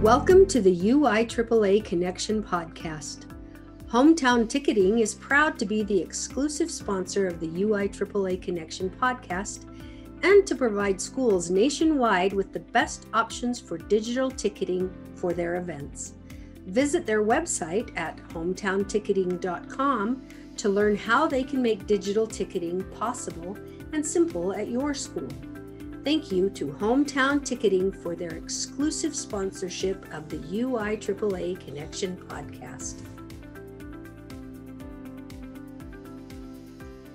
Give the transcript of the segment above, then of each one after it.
Welcome to the UIAAA Connection podcast. Hometown Ticketing is proud to be the exclusive sponsor of the UIAAA Connection podcast and to provide schools nationwide with the best options for digital ticketing for their events. Visit their website at hometownticketing.com to learn how they can make digital ticketing possible and simple at your school. Thank you to Hometown Ticketing for their exclusive sponsorship of the UIAAA Connection podcast.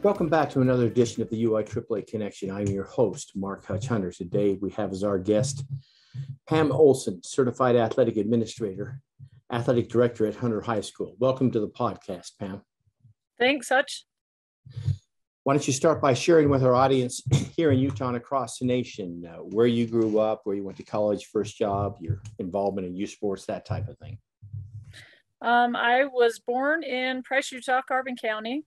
Welcome back to another edition of the UIAAA Connection. I'm your host, Mark Hutch-Hunter. Today we have as our guest Pam Olson, Certified Athletic Administrator, Athletic Director at Hunter High School. Welcome to the podcast, Pam. Thanks, Hutch. Why don't you start by sharing with our audience here in Utah and across the nation where you grew up, where you went to college, first job, your involvement in youth sports, that type of thing. I was born in Price, Utah, Carbon County.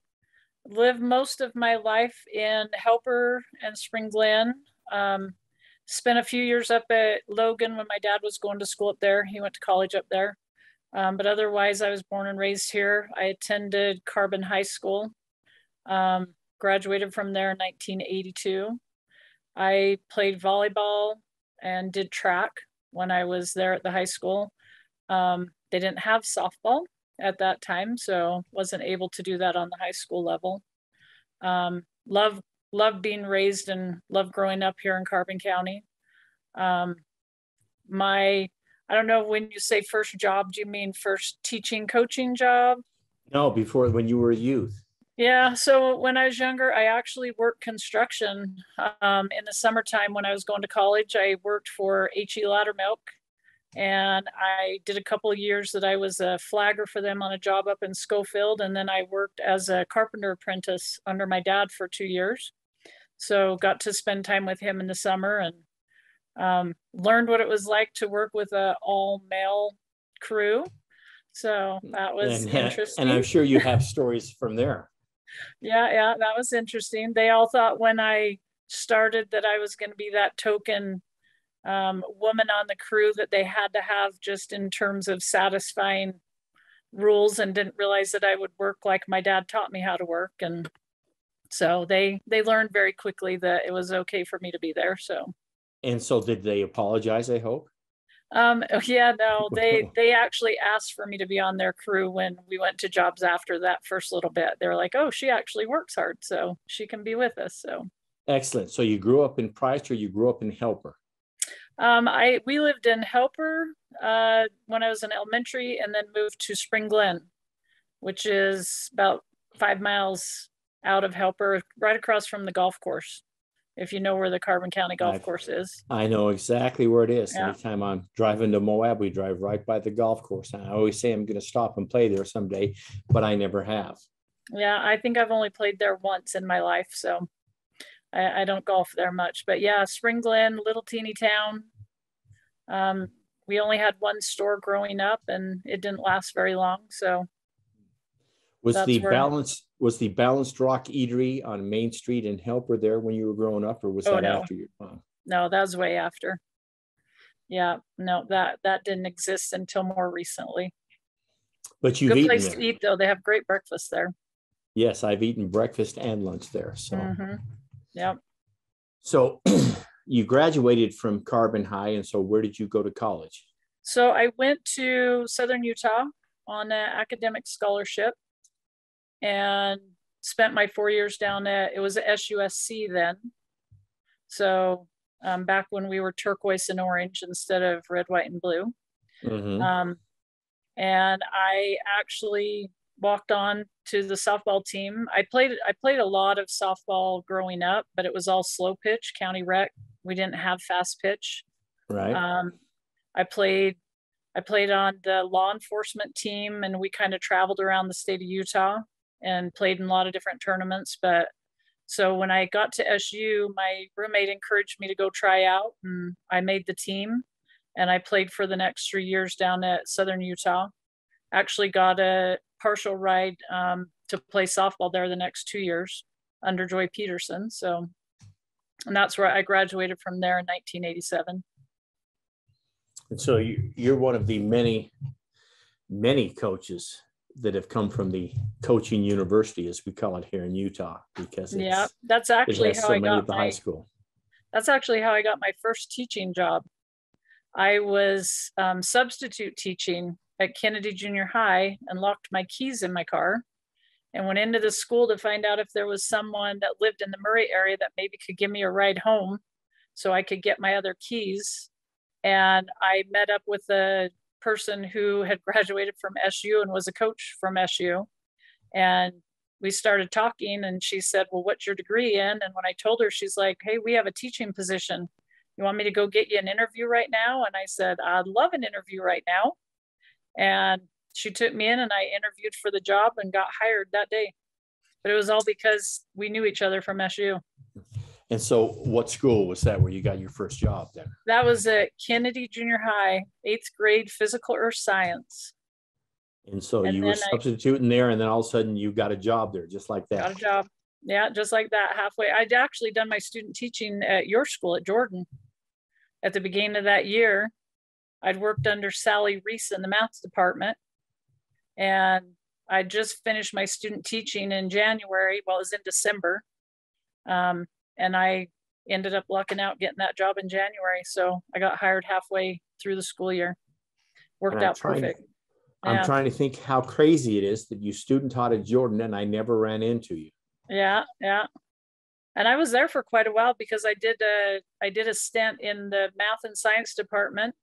Lived most of my life in Helper and Spring Glen. Spent a few years up at Logan when my dad was going to school up there. He went to college up there. But otherwise, I was born and raised here. I attended Carbon High School. Graduated from there in 1982. I played volleyball and did track when I was there at the high school. They didn't have softball at that time, so wasn't able to do that on the high school level. Love being raised and love growing up here in Carbon County. I don't know, when you say first job, do you mean first teaching, coaching job? No, before, when you were a youth. Yeah, so when I was younger, I actually worked construction. In the summertime when I was going to college, I worked for HE Laddermilk, and I did a couple of years that I was a flagger for them on a job up in Schofield, and then I worked as a carpenter apprentice under my dad for 2 years. So got to spend time with him in the summer and learned what it was like to work with an all-male crew. So that was interesting. And I'm sure you have stories from there. Yeah, that was interesting. They all thought when I started that I was going to be that token woman on the crew that they had to have just in terms of satisfying rules, and didn't realize that I would work like my dad taught me how to work. And so they learned very quickly that it was okay for me to be there. And so did they apologize, I hope? Yeah, no, they actually asked for me to be on their crew when we went to jobs after that first little bit. They were like, oh, she actually works hard, so she can be with us. So excellent. So you grew up in Price, or you grew up in Helper? We lived in Helper when I was in elementary, and then moved to Spring Glen, which is about 5 miles out of Helper, right across from the golf course. If you know where the Carbon County Golf Course is. I know exactly where it is. Yeah. Anytime I'm driving to Moab, we drive right by the golf course. And I always say I'm going to stop and play there someday, but I never have. Yeah, I think I've only played there once in my life, so I don't golf there much. But yeah, Spring Glen, little teeny town. We only had one store growing up, and it didn't last very long. So Was the Balanced Rock Eatery on Main Street in Helper there when you were growing up, or was that after your time? No, that was way after. Yeah, no, that didn't exist until more recently. But you've good eaten place there. to eat, though. They have great breakfast there. Yes, I've eaten breakfast and lunch there. So, Yep. So you graduated from Carbon High, and so where did you go to college? So I went to Southern Utah on an academic scholarship, and spent my 4 years down at, it was at SUSC then. So back when we were turquoise and orange instead of red, white, and blue. And I actually walked on to the softball team. I played a lot of softball growing up, but it was all slow pitch, county rec. We didn't have fast pitch. Right. I played on the law enforcement team, and we kind of traveled around the state of Utah and played in a lot of different tournaments. But so when I got to SU, my roommate encouraged me to go try out, and I made the team, and I played for the next 3 years down at Southern Utah. Actually got a partial ride to play softball there the next 2 years under Joy Peterson. So, and that's where I graduated from there in 1987. And so you're one of the many coaches that have come from the coaching university, as we call it here in Utah, because that's actually how I got the high school. That's actually how I got my first teaching job. I was substitute teaching at Kennedy Junior High and locked my keys in my car and went into the school to find out if there was someone that lived in the Murray area that maybe could give me a ride home so I could get my other keys. And I met up with a person who had graduated from SU and was a coach from SU. And we started talking and she said, well, what's your degree in? And when I told her, she's like, hey, we have a teaching position. You want me to go get you an interview right now? And I said, I'd love an interview right now. And she took me in and I interviewed for the job and got hired that day. But it was all because we knew each other from SU. And so what school was that where you got your first job then? That was at Kennedy Junior High, 8th grade physical earth science. And so you were substituting there and then all of a sudden you got a job there just like that. Got a job. Yeah, just like that halfway. I'd actually done my student teaching at your school at Jordan. At the beginning of that year, I'd worked under Sally Reese in the math department. And I just finished my student teaching in January. Well, it was in December. And I ended up lucking out getting that job in January. So I got hired halfway through the school year. Worked out perfect. I'm trying to think how crazy it is that you student taught at Jordan and I never ran into you. Yeah. And I was there for quite a while because I did a stint in the math and science department.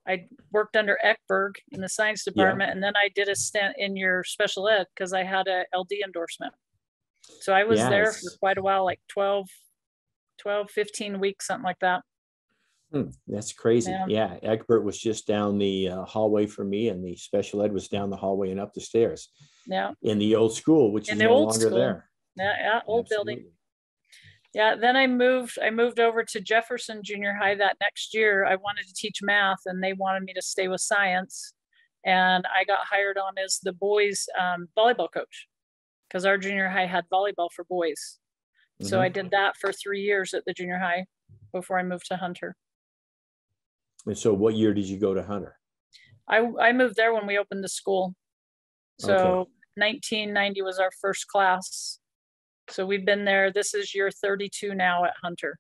I worked under Eckberg in the science department, and then I did a stint in your special ed because I had a LD endorsement. So I was there for quite a while, like 12, 15 weeks, something like that. That's crazy. Yeah. Eckberg was just down the hallway from me, and the special ed was down the hallway and up the stairs. Yeah. In the old school, which is no longer there. Yeah, old building. Yeah, then I moved over to Jefferson Junior High that next year. I wanted to teach math and they wanted me to stay with science. And I got hired on as the boys volleyball coach because our junior high had volleyball for boys. Mm-hmm. So I did that for 3 years at the junior high before I moved to Hunter. And so what year did you go to Hunter? I moved there when we opened the school. So 1990 was our first class. So we've been there. This is year 32 now at Hunter.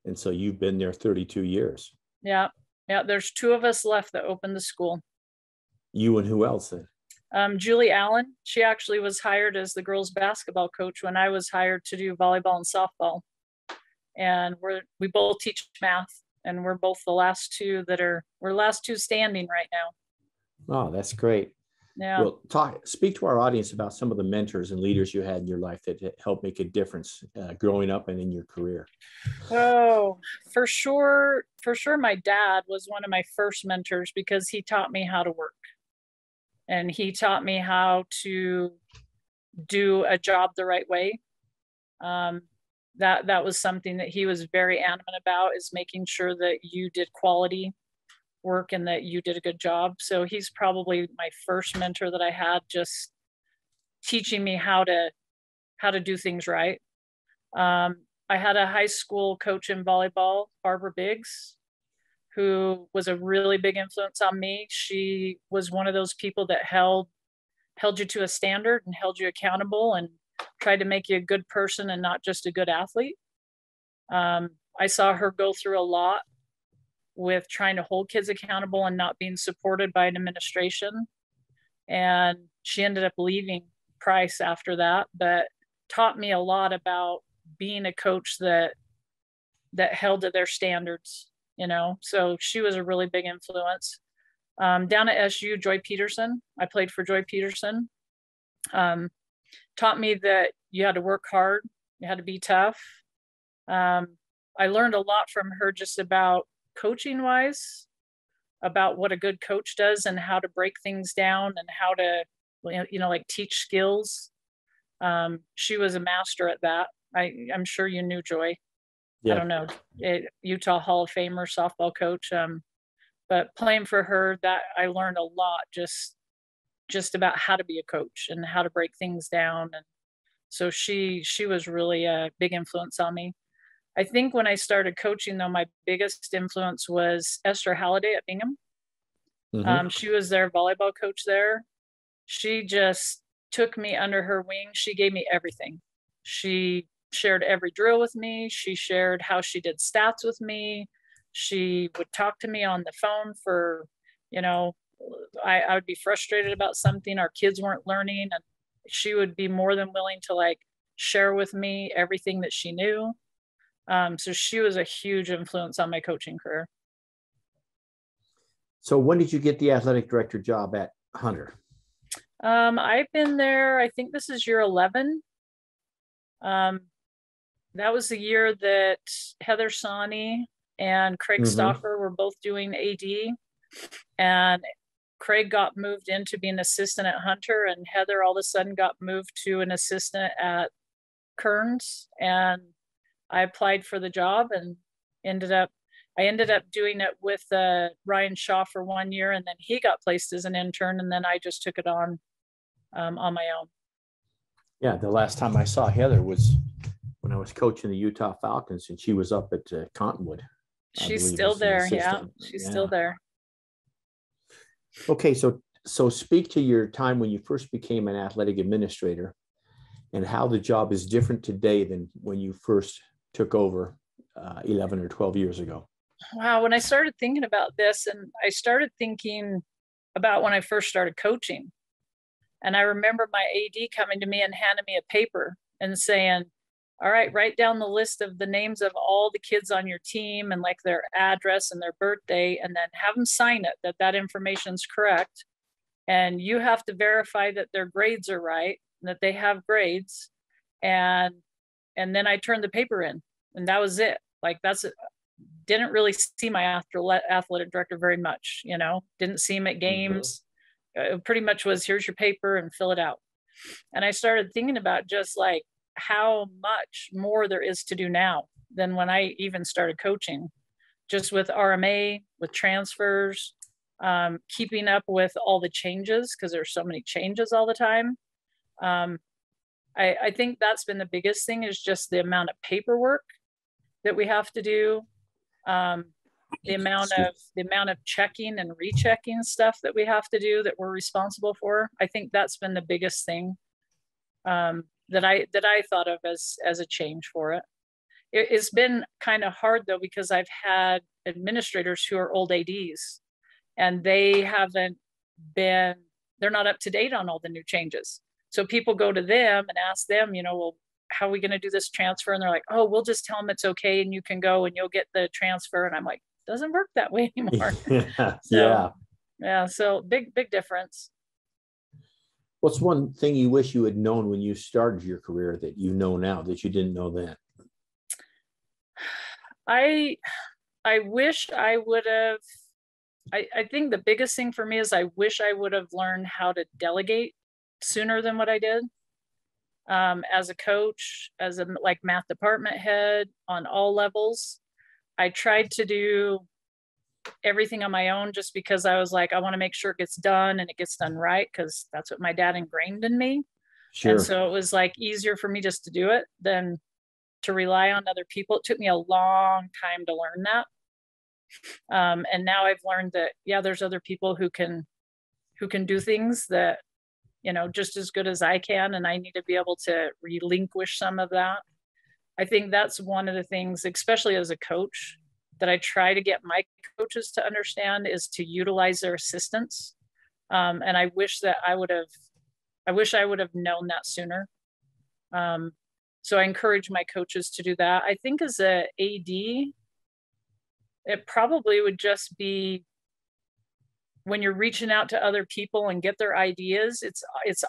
And so you've been there 32 years. Yeah. There's 2 of us left that opened the school. You and who else then? Julie Allen. She actually was hired as the girls basketball coach when I was hired to do volleyball and softball. And we both teach math, and we're both the last 2 we're last 2 standing right now. Oh, that's great. Yeah. Well, speak to our audience about some of the mentors and leaders you had in your life that helped make a difference growing up and in your career. Oh, for sure. My dad was one of my first mentors because he taught me how to work. And he taught me how to do a job the right way. That was something that he was very adamant about, is making sure that you did quality work and that you did a good job. So he's probably my first mentor that I had, just teaching me how to do things right. I had a high school coach in volleyball, Barbara Biggs, who was a really big influence on me. She was one of those people that held you to a standard and held you accountable and tried to make you a good person and not just a good athlete. I saw her go through a lot with trying to hold kids accountable and not being supported by an administration. And she ended up leaving Price after that, but taught me a lot about being a coach that held to their standards, so she was a really big influence. Down at SU, Joy Peterson, I played for Joy Peterson, taught me that you had to work hard, you had to be tough. I learned a lot from her just about coaching wise, about what a good coach does and how to break things down and how to, like teach skills. She was a master at that. I'm sure you knew Joy. Yeah. I don't know, Utah Hall of Famer softball coach. But playing for her, that I learned a lot just about how to be a coach and how to break things down. And so she was really a big influence on me. I think when I started coaching, though, my biggest influence was Esther Halliday at Bingham. She was their volleyball coach there. She just took me under her wing. She gave me everything. She shared every drill with me. She shared how she did stats with me. She would talk to me on the phone for, I would be frustrated about something our kids weren't learning, and she would be more than willing to like share with me everything that she knew. So she was a huge influence on my coaching career. So when did you get the athletic director job at Hunter? I've been there, I think this is year 11. That was the year that Heather Sawney and Craig Stoffer were both doing AD, and Craig got moved into being assistant at Hunter, and Heather all of a sudden got moved to an assistant at Kearns, and I applied for the job and I ended up doing it with Ryan Shaw for 1 year, and then he got placed as an intern, and then I just took it on my own. Yeah, the last time I saw Heather was when I was coaching the Utah Falcons, and she was up at Cottonwood. She's still there. Yeah, she's still there. Okay, so speak to your time when you first became an athletic administrator and how the job is different today than when you first took over 11 or 12 years ago. Wow, when I started thinking about this, and I started thinking about when I first started coaching, and I remember my AD coming to me and handing me a paper and saying, all right, write down the list of the names of all the kids on your team and like their address and their birthday, and then have them sign it, that information is correct. And you have to verify that their grades are right, and that they have grades. And then I turned the paper in, and that was it. Like that's it. Didn't really see my athletic director very much, didn't see him at games. It pretty much was, here's your paper and fill it out. And I started thinking about just like how much more there is to do now than when I even started coaching, just with RMA, with transfers, keeping up with all the changes, because there's so many changes all the time. I think that's been the biggest thing, is just the amount of paperwork that we have to do, the amount of checking and rechecking stuff that we have to do that we're responsible for. I think that's been the biggest thing that I thought of as a change for it. It's been kind of hard though, because I've had administrators who are old ADs, and they're not up to date on all the new changes. So people go to them and ask them, well, how are we going to do this transfer? And they're like, oh, we'll just tell them it's okay, and you can go and you'll get the transfer. And I'm like, doesn't work that way anymore. So big difference. What's one thing you wish you had known when you started your career that you know now that you didn't know then? I wish I would have, I think the biggest thing for me is I wish I would have learned how to delegate sooner than what I did. As a coach, as a math department head on all levels, I tried to do everything on my own just because I was like, I want to make sure it gets done and it gets done right, because that's what my dad ingrained in me. Sure. And so it was like easier for me just to do it than to rely on other people. It took me a long time to learn that. And now I've learned that, there's other people who can do things that, just as good as I can. And I need to be able to relinquish some of that. I think that's one of the things, especially as a coach, that I try to get my coaches to understand, is to utilize their assistants. And I wish I would have known that sooner. So I encourage my coaches to do that. I think as a AD, it probably would just be when you're reaching out to other people and get their ideas, it's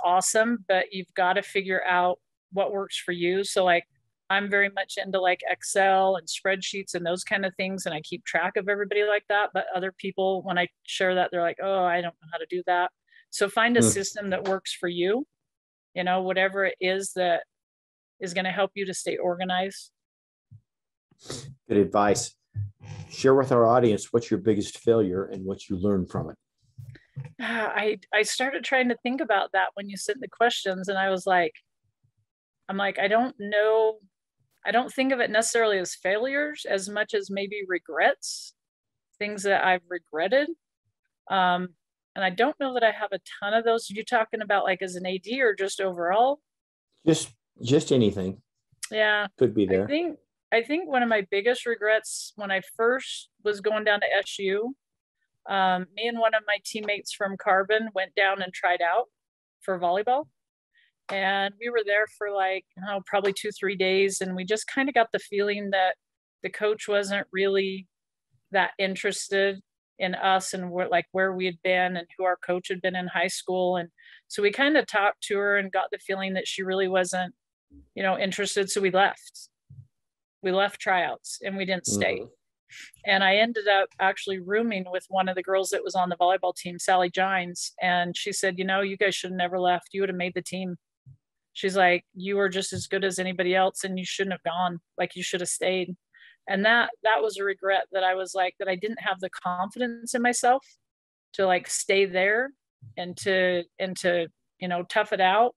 awesome, but you've got to figure out what works for you. So like, I'm very much into like Excel and spreadsheets and those kind of things, and I keep track of everybody like that. But other people, when I share that, they're like, oh, I don't know how to do that. So find a system that works for you, whatever it is that is going to help you to stay organized. Good advice. Share with our audience what's your biggest failure and what you learned from it. I started trying to think about that when you sent the questions, and I'm like, I don't know I don't think of it necessarily as failures as much as maybe regrets, things that I've regretted. And I don't know that I have a ton of those. You talking about like as an AD or just overall? Just anything. Yeah. Could be there. I think one of my biggest regrets when I first was going down to SU, me and one of my teammates from Carbon went down and tried out for volleyball. And we were there for like, probably 2-3 days. And we just kind of got the feeling that the coach wasn't really that interested in us and where we had been and who our coach had been in high school. And so we kind of talked to her and got the feeling that she really wasn't, interested. So we left tryouts and we didn't stay. Mm-hmm. And I ended up actually rooming with one of the girls that was on the volleyball team, Sally Gines. And she said, you guys should have never left. You would have made the team. She's like, you were just as good as anybody else and you shouldn't have gone. Like, you should have stayed. And that was a regret, that I was like, that I didn't have the confidence in myself to like stay there and to tough it out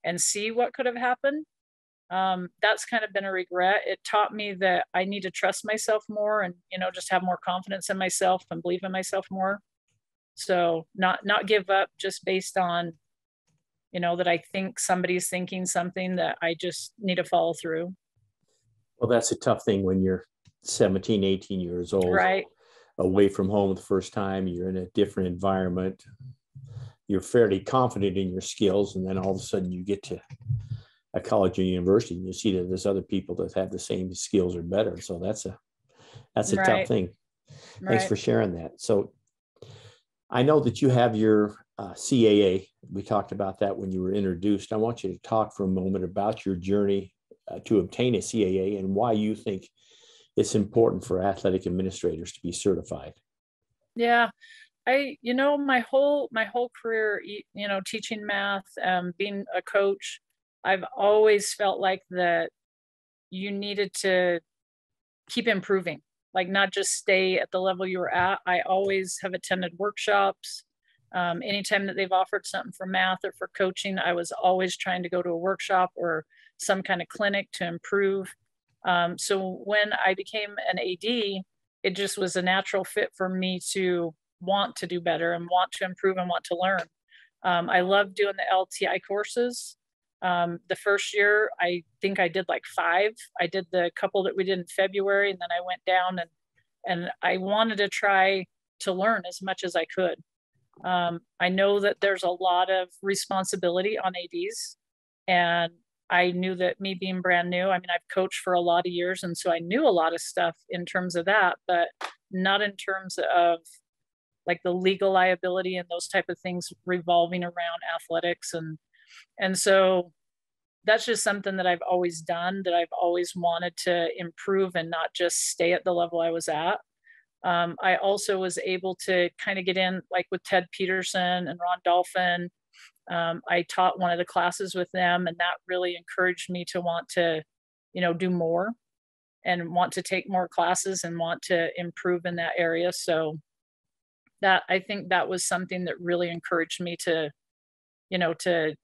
and see what could have happened. That's kind of been a regret. It taught me that I need to trust myself more and, just have more confidence in myself and believe in myself more. So not give up just based on, that I think somebody's thinking something that I just need to follow through. Well, that's a tough thing when you're 17, 18 years old, right? Away from home the first time, you're in a different environment. You're fairly confident in your skills. And then all of a sudden you get to a college or university and you see that there's other people that have the same skills or better. So that's a right. tough thing. Thanks for sharing that. So I know that you have your CAA. We talked about that when you were introduced. I want you to talk for a moment about your journey to obtain a CAA and why you think it's important for athletic administrators to be certified. Yeah, my whole career, teaching math, being a coach, I've always felt like that you needed to keep improving, like not just stay at the level you were at. I always have attended workshops. Anytime that they've offered something for math or for coaching, I was always trying to go to a workshop or some kind of clinic to improve. So when I became an AD, it just was a natural fit for me to want to do better and want to improve and want to learn. I love doing the LTI courses. The first year, I think I did like 5. I did the couple that we did in February, and then I went down and I wanted to try to learn as much as I could. I know that there's a lot of responsibility on ADs, and I knew that me being brand new, I mean, I've coached for a lot of years, and so I knew a lot of stuff in terms of that, but not in terms of like the legal liability and those type of things revolving around athletics. And so that's just something that I've always done, that I've always wanted to improve and not just stay at the level I was at. I also was able to kind of get in like with Ted Peterson and Ron Dolphin. I taught one of the classes with them, and that really encouraged me to want to, do more and want to take more classes and want to improve in that area. So that, I think that was something that really encouraged me to, to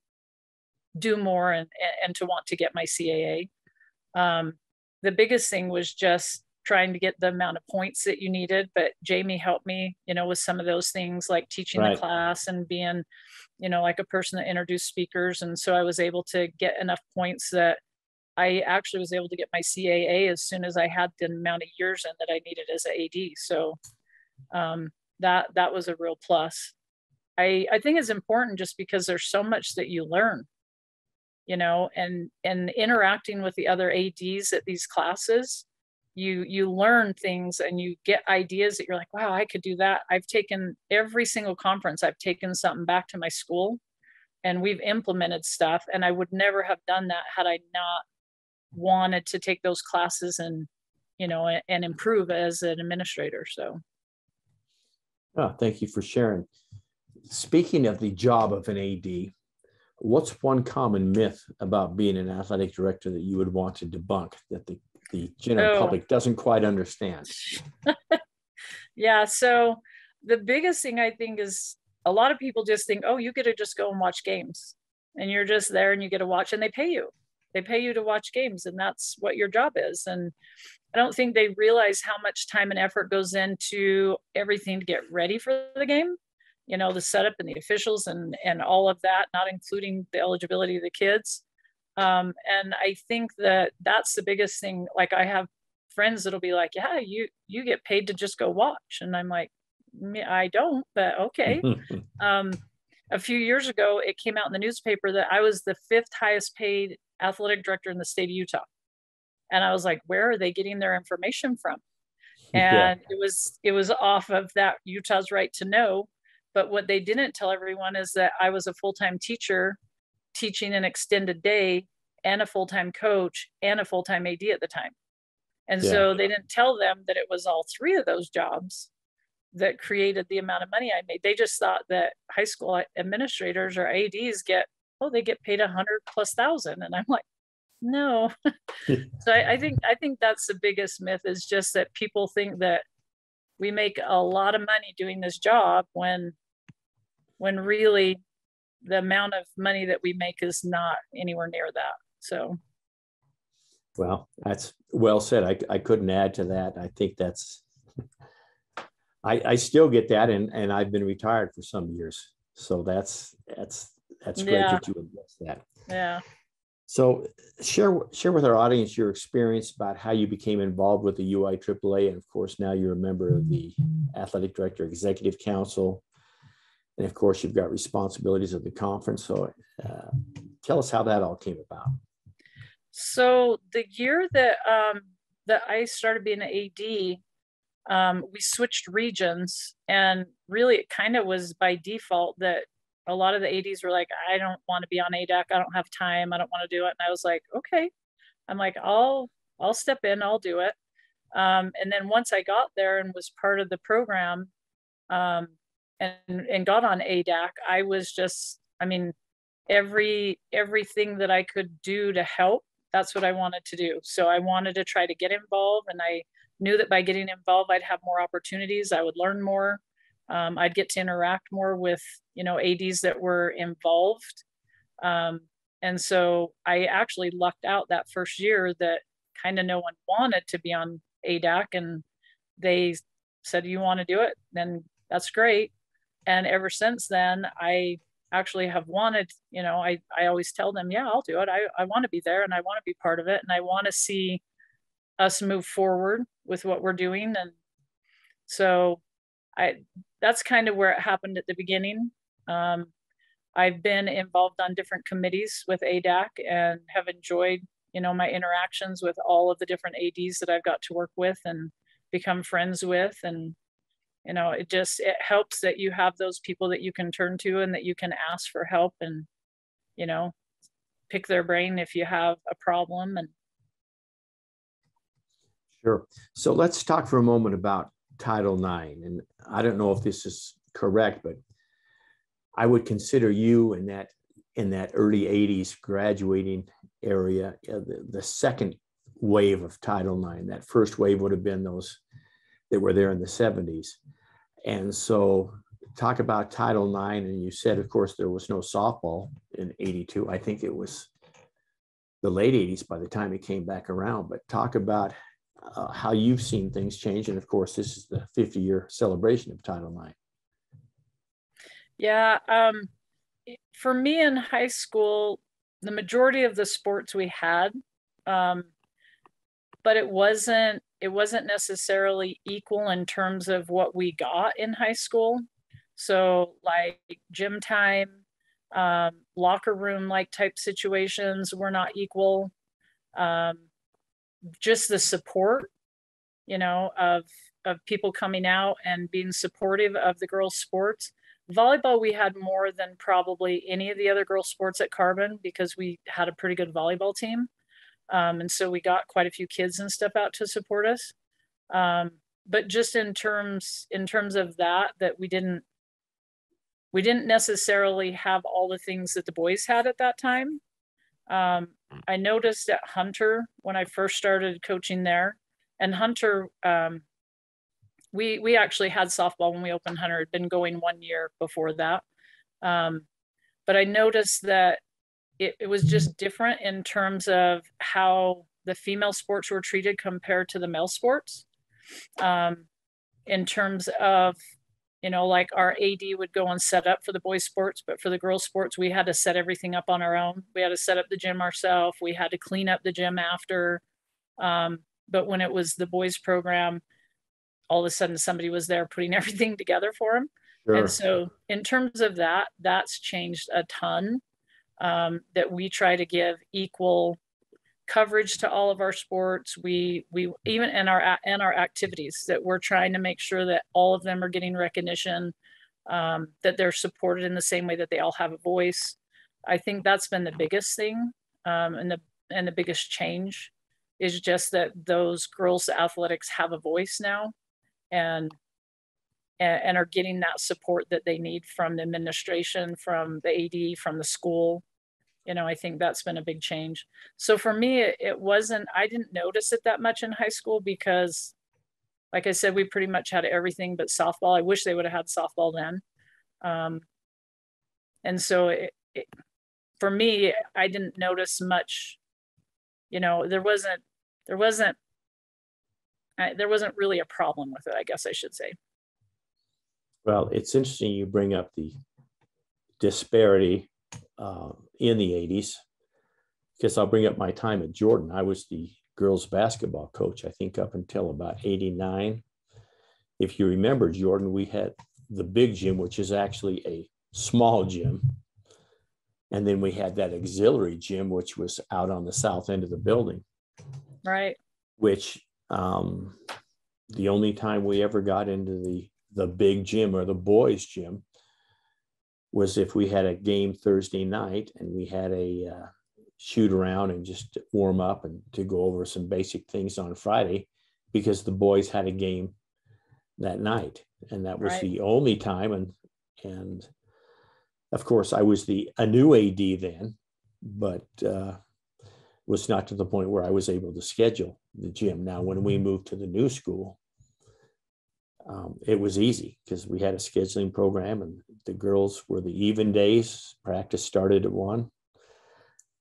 do more and to want to get my CAA. The biggest thing was just trying to get the amount of points that you needed, but Jamie helped me, with some of those things like teaching the class and being, like a person that introduced speakers. And so I was able to get enough points that I actually was able to get my CAA as soon as I had the amount of years in that I needed as an AD. So that was a real plus. I think it's important just because there's so much that you learn, and interacting with the other ADs at these classes, you learn things and you get ideas that you're like, wow, I could do that. I've taken every single conference, I've taken something back to my school and we've implemented stuff. And I would never have done that had I not wanted to take those classes and, and improve as an administrator. So. Oh, thank you for sharing. Speaking of the job of an AD, what's one common myth about being an athletic director that you would want to debunk that the general public doesn't quite understand? Yeah. So the biggest thing I think is a lot of people just think, oh, you get to just go and watch games and you're just there and you get to watch and they pay you. They pay you to watch games, and that's what your job is. And I don't think they realize how much time and effort goes into everything to get ready for the game, you know, the setup and the officials and all of that, not including the eligibility of the kids. And I think that that's the biggest thing. Like, I have friends that'll be like, yeah, you get paid to just go watch. And I'm like, I don't, but okay. A few years ago, it came out in the newspaper that I was the 5th highest paid athletic director in the state of Utah. And I was like, where are they getting their information from? And it was off of that Utah's Right to Know. But what they didn't tell everyone is that I was a full-time teacher teaching an extended day and a full-time coach and a full-time AD at the time. And so they didn't tell them that it was all 3 of those jobs that created the amount of money I made. They just thought that high school administrators or ADs they get paid $100,000+. And I'm like, no. So I think that's the biggest myth, is just that people think that we make a lot of money doing this job when really the amount of money that we make is not anywhere near that. So. Well, that's well said. I couldn't add to that. I think that's, I still get that, and I've been retired for some years. So that's great that you address that. Yeah. So share with our audience your experience about how you became involved with the UIAAA. And of course, now you're a member of the Athletic Director Executive Council. And of course, you've got responsibilities of the conference. So tell us how that all came about. So the year that I started being an AD, we switched regions, and really it kind of was by default that a lot of the ADs were like, I don't want to be on ADAC. I don't have time. I don't want to do it. And I was like, okay. I'm like, I'll step in. I'll do it. And then once I got there and was part of the program, and got on ADAC, I was just, I mean, everything that I could do to help, that's what I wanted to do. So I wanted to try to get involved, and I knew that by getting involved, I'd have more opportunities. I would learn more. I'd get to interact more with, ADs that were involved. And so I actually lucked out that first year that kind of no one wanted to be on ADAC, and they said, you want to do it? Then that's great. And ever since then, I actually have wanted, I always tell them, yeah, I'll do it. I want to be there, and I want to be part of it. And I want to see us move forward with what we're doing. And so that's kind of where it happened at the beginning. I've been involved on different committees with ADAC and have enjoyed, my interactions with all of the different ADs that I've got to work with and become friends with. And, it helps that you have those people that you can turn to and that you can ask for help and, pick their brain if you have a problem. And sure. So let's talk for a moment about Title IX. And I don't know if this is correct, but I would consider you in that early 80s graduating area, the second wave of Title IX. That first wave would have been those that were there in the 70s. And so talk about Title IX. And you said, of course, there was no softball in 82. I think it was the late 80s by the time it came back around. But talk about how you've seen things change. And of course, this is the 50-year celebration of Title IX. Yeah. For me in high school, the majority of the sports we had, but it wasn't necessarily equal in terms of what we got in high school. So like gym time, locker room like type situations were not equal. Just the support, of people coming out and being supportive of the girls' sports. Volleyball, we had more than probably any of the other girls' sports at Carbon because we had a pretty good volleyball team. And so we got quite a few kids and stuff out to support us. But just in terms of that we didn't necessarily have all the things that the boys had at that time. I noticed at Hunter when I first started coaching there, and Hunter, we actually had softball when we opened Hunter. It had been going 1 year before that. But I noticed that it was just different in terms of how the female sports were treated compared to the male sports. In terms of, you know, like our AD would go and set up for the boys sports, but for the girls sports, we had to set everything up on our own. We had to set up the gym ourselves. We had to clean up the gym after. But when it was the boys program, all of a sudden somebody was there putting everything together for them. Sure. And so in terms of that, that's changed a ton, that we try to give equal coverage to all of our sports. We even in our activities, that we're trying to make sure that all of them are getting recognition, that they're supported in the same way that they all have a voice. I think that's been the biggest thing, and the biggest change is just that those girls athletics have a voice now, and are getting that support that they need from the administration, from the AD, from the school. You know, I think that's been a big change. So for me, it wasn't, I didn't notice it that much in high school because, like I said, we pretty much had everything but softball. I wish they would have had softball then. And so for me, I didn't notice much, you know, there wasn't really a problem with it, I guess I should say. Well, it's interesting you bring up the disparity in the 80s, because I'll bring up my time at Jordan. I was the girls basketball coach, I think, up until about 89. If you remember, Jordan, we had the big gym, which is actually a small gym. And then we had that auxiliary gym, which was out on the south end of the building. Right. Which the only time we ever got into the big gym, or the boys' gym, was if we had a game Thursday night and we had a shoot around and just warm up and to go over some basic things on Friday, because the boys had a game that night. And that was the only time. And of course, I was a new AD then, but was not to the point where I was able to schedule the gym. Now, when we moved to the new school, it was easy because we had a scheduling program, and the girls were the even days. Practice started at 1,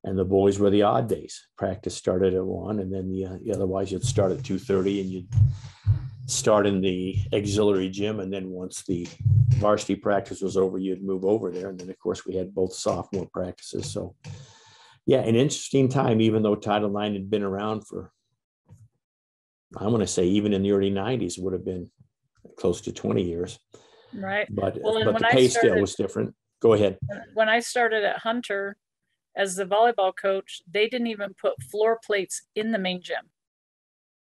and the boys were the odd days. Practice started at 1, and then otherwise you'd start at 2:30, and you'd start in the auxiliary gym. And then once the varsity practice was over, you'd move over there. And then, of course, we had both sophomore practices. So, yeah, an interesting time, even though Title IX had been around for, I want to say, even in the early 90s, would have been close to 20 years. Right. But the pay scale was different. Go ahead. When I started at Hunter as the volleyball coach, they didn't even put floor plates in the main gym.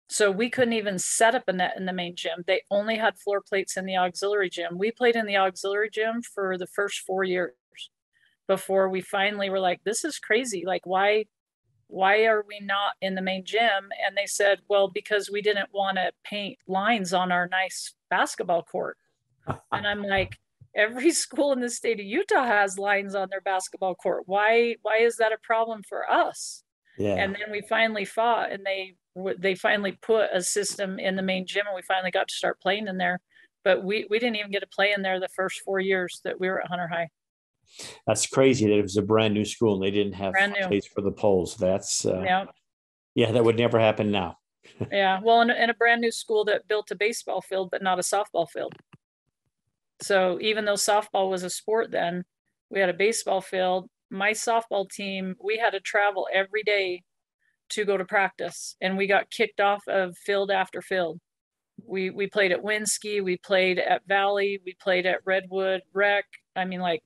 So we couldn't even set up a net in the main gym. They only had floor plates in the auxiliary gym. We played in the auxiliary gym for the first 4 years before we finally were like, this is crazy. Like, why are we not in the main gym? And they said, well, because we didn't want to paint lines on our nice basketball court. And I'm like, every school in the state of Utah has lines on their basketball court. Why is that a problem for us? Yeah. And then we finally fought, and they finally put a system in the main gym, and we finally got to start playing in there. But we didn't even get to play in there the first 4 years that we were at Hunter High. That's crazy that it was a brand new school and they didn't have place for the poles. That's yeah, that would never happen now. Yeah, well, in a brand new school that built a baseball field but not a softball field. So even though softball was a sport then, we had a baseball field. My softball team, we had to travel every day to go to practice, and we got kicked off of field after field. We played at Winski, we played at Valley, we played at Redwood Rec. I mean, like,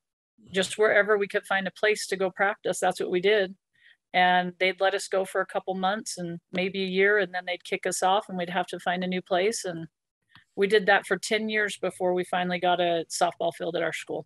just wherever we could find a place to go practice, that's what we did. And they'd let us go for a couple months and maybe a year, and then they'd kick us off and we'd have to find a new place. And we did that for 10 years before we finally got a softball field at our school.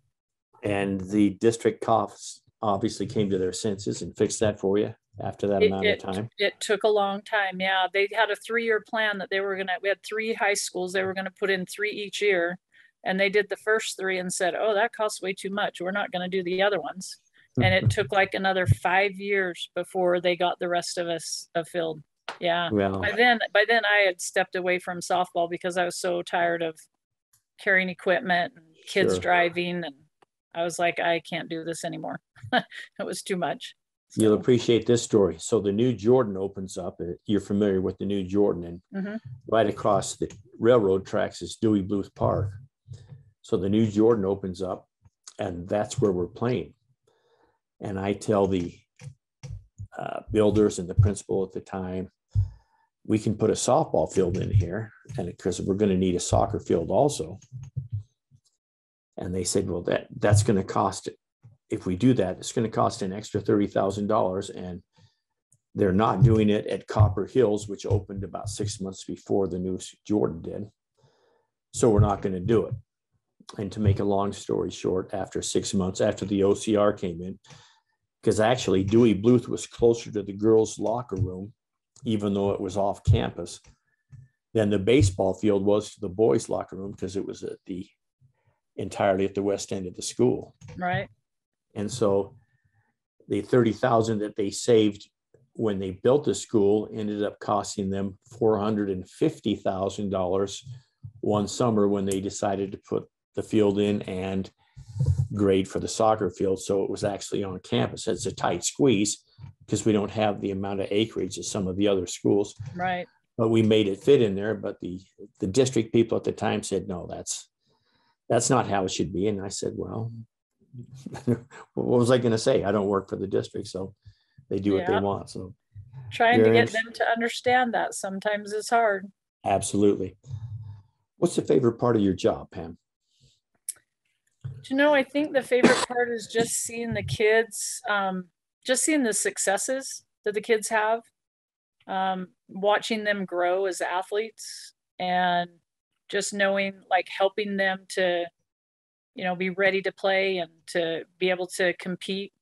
And the district cops obviously came to their senses and fixed that for you after that amount of time. It took a long time. Yeah. They had a 3-year plan that we had 3 high schools. They were going to put in 3 each year. And they did the first 3 and said, oh, that costs way too much. We're not going to do the other ones. And it took like another 5 years before they got the rest of us filled. Yeah. Well, by then I had stepped away from softball because I was so tired of carrying equipment and kids driving. And I was like, I can't do this anymore. It was too much. You'll appreciate this story. So the new Jordan opens up. You're familiar with the new Jordan, and right across the railroad tracks is Dewey Bluth Park. So the new Jordan opens up, and that's where we're playing. And I tell the builders and the principal at the time, we can put a softball field in here, and because we're going to need a soccer field also. And they said, well, that's going to cost, if we do that, it's going to cost an extra $30,000. And they're not doing it at Copper Hills, which opened about 6 months before the new Jordan did. So we're not going to do it. And to make a long story short, after 6 months after the OCR came in, because actually Dewey Bluth was closer to the girls' locker room, even though it was off campus, than the baseball field was to the boys' locker room, because it was entirely at the west end of the school. Right. And so the $30,000 that they saved when they built the school ended up costing them $450,000 one summer when they decided to put the field in and grade for the soccer field. So it was actually on campus. It's a tight squeeze because we don't have the amount of acreage as some of the other schools. Right. But we made it fit in there. But the district people at the time said, no, that's not how it should be. And I said, well, what was I going to say? I don't work for the district, so they do what they want. So trying to get them to understand that sometimes is hard. Absolutely. What's the favorite part of your job, Pam? I think the favorite part is just seeing the kids, just seeing the successes that the kids have, watching them grow as athletes, and just knowing, like, helping them to, be ready to play and to be able to compete.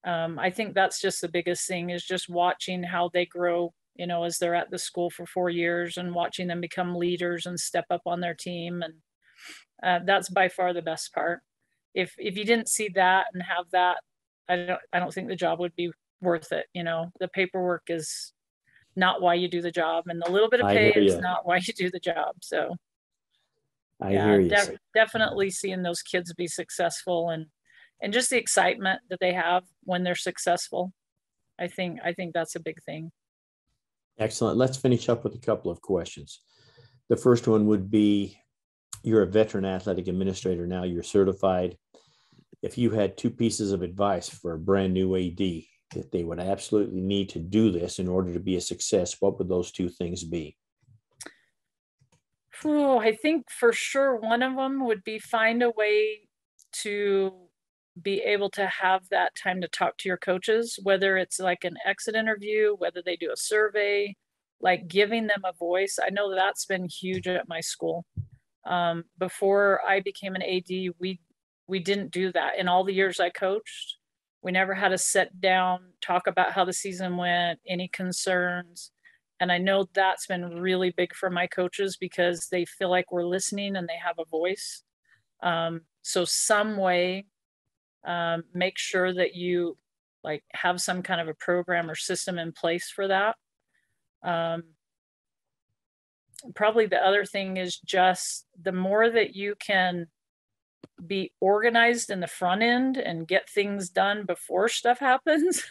I think that's just the biggest thing, is just watching how they grow, as they're at the school for 4 years, and watching them become leaders and step up on their team. And that's by far the best part. If you didn't see that and have that, I don't think the job would be worth it. The paperwork is not why you do the job, and the little bit of pay is not why you do the job. So I hear you. Definitely seeing those kids be successful, and just the excitement that they have when they're successful. I think that's a big thing. Excellent. Let's finish up with a couple of questions. The first one would be, you're a veteran athletic administrator now, you're certified. If you had two pieces of advice for a brand new AD that they would absolutely need to do this in order to be a success, what would those two things be? Oh, I think for sure one of them would be find a way to be able to have that time to talk to your coaches, whether it's like an exit interview, whether they do a survey, like giving them a voice. I know that's been huge at my school. Before I became an AD, we didn't do that. In all the years I coached, we never had a sit down, talk about how the season went, any concerns. And I know that's been really big for my coaches, because they feel like we're listening and they have a voice. So some way, make sure that you like have some kind of a program or system in place for that. Probably the other thing is just the more that you can be organized in the front end and get things done before stuff happens,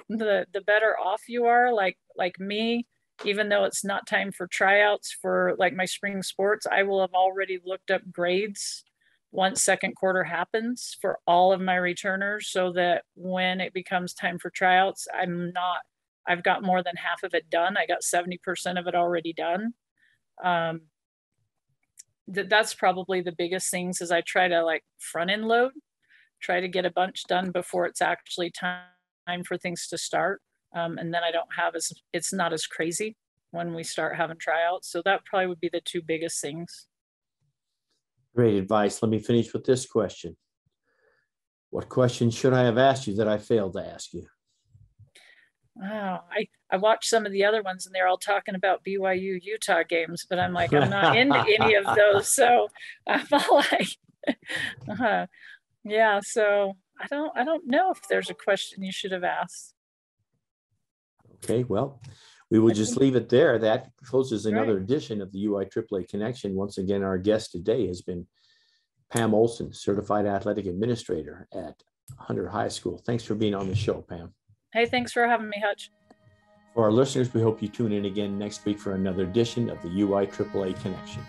the better off you are. Like me, even though it's not time for tryouts for like my spring sports, I will have already looked up grades once second quarter happens for all of my returners, so that when it becomes time for tryouts, I've got more than half of it done. I got 70% of it already done. That's probably the biggest things, is I try to like front end load, try to get a bunch done before it's actually time for things to start. And then I don't have it's not as crazy when we start having tryouts. So that probably would be the two biggest things. Great advice. Let me finish with this question. What question should I have asked you that I failed to ask you? Oh, I watched some of the other ones, and they're all talking about BYU Utah games, but I'm like, I'm not into any of those. So I'm all like, yeah. So I don't know if there's a question you should have asked. Okay, well, we will just leave it there. That closes another edition of the UIAAA Connection. Once again, our guest today has been Pam Olson, Certified Athletic Administrator at Hunter High School. Thanks for being on the show, Pam. Hey, thanks for having me, Hutch. For our listeners, we hope you tune in again next week for another edition of the UIAAA Connection.